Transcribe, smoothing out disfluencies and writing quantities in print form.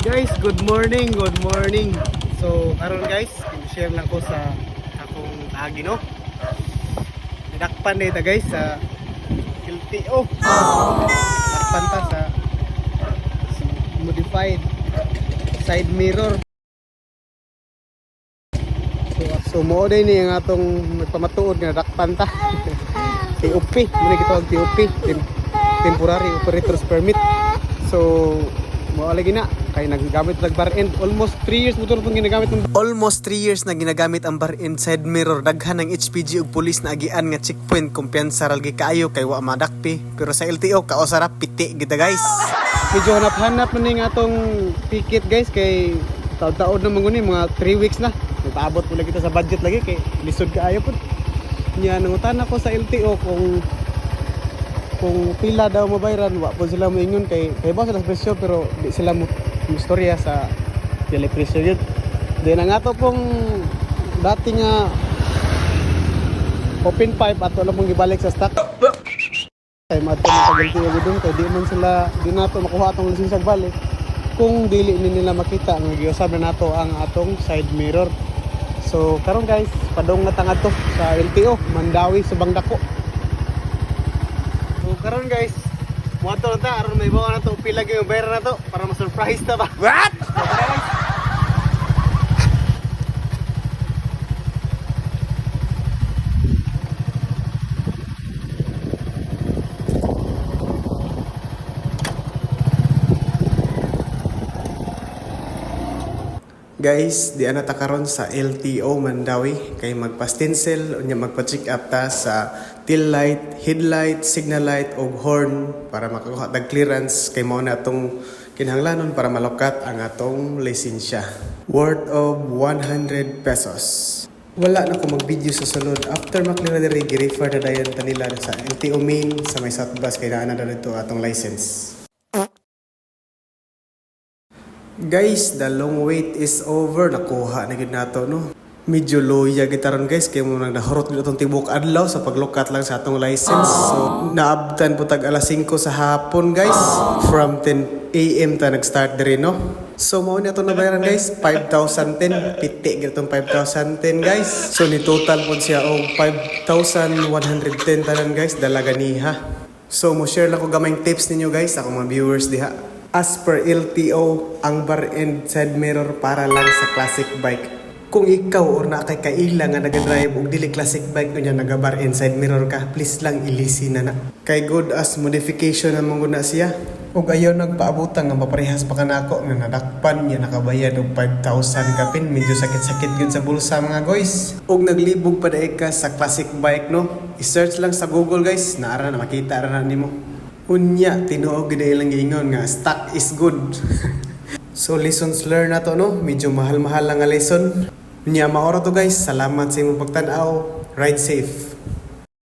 Guys, good morning, good morning. So, karon guys, share lang ko sa akong agi no. Didakpan dito guys sa LTO. Dakpan ta sa modified side mirror. So mo day ni ang atong pamatuod nga dakpan ta. TOP, muna gitawag TOP, temporary operators permit. So, mo lagi na kay nagagamit lang bar end almost 3 years mo itong ginagamit ng almost 3 years na ginagamit ang bar end side mirror. Daghan ng HPG ug police na agian nga checkpoint kumpiyansa ra gi kaayo kay wa madakpi, pero sa LTO kaosara piti gid guys. Medyo hanap-hanap man ning atong ticket guys kay taud-taud na manguni mga 3 weeks na. Paabot pula kita sa budget lagi kay lisod kaayo pud. Nya nangutan ako sa LTO kung pila daw mabayran, wa po sila moingon kay ba sila sa presyo pero di sila mo istorya sa pili presyo yun. Then ang ato pong dati nga open pipe ato lang pong gibalik sa stock kay mato ng tagal-tiyo gudong kay di man sila di nato makuha atong lisensya balik kung dili ni nila makita nga giusab na nato ang atong side mirror. So karon guys, padong na tangad to sa LTO Mandawi Subang Dako. So karon guys, moto na ta aron may bawa na to pila gyud bayar na to para ma-surprise ta ba. What? Guys, di ana ta karon sa LTO Mandawi kay magpa-stencil unya magpa-check up ta sa tail light, headlight, signal light ug horn para makakuha tag clearance kay mao na atong kinahanglanon para malokat ang atong lisensya. Worth of 100 pesos. Wala na ko mag-video sa sulod. After maklear diri gi-refer na dayon ta nila sa LTO main sa may South Bus kay naa na dito atong license. Guys, the long wait is over. Nakuha na gid nato no. Medyo loya gitaron guys kay mo nang nahurot gid atong tibok adlaw sa paglukat lang sa atong license. So naabtan po tag alas 5 sa hapon guys. From 10 AM ta nag-start diri no. So mao ni atong nabayaran guys 5,010 piti gid atong 5,010 guys. So ni total po siya og 5,110 tanan guys dalaga niha. So mo share lang ko gamayng tips ninyo guys ako mga viewers diha. As per LTO, ang bar end side mirror para lang sa classic bike. Kung ikaw or na kay kaila nga nagadrive og dili classic bike unya naga bar end side mirror ka, please lang ilisi na. Kay good as modification namang guna siya. Ug ayaw nagpaabutang nga maparehas pa kanako nga nadakpan niya nakabayad og 5,000 kapin, medyo sakit-sakit gyud sa bulsa mga guys. Ug naglibog pa daay ka sa classic bike no. I-search lang sa Google guys, naara na makita ra na nimo. Unya, tinuog gid ilang giingon nga stock is good. So lessons learned na to no, medyo mahal-mahal lang nga lesson. Unya maoro to guys, salamat sa imong pagtan-aw. Ride safe.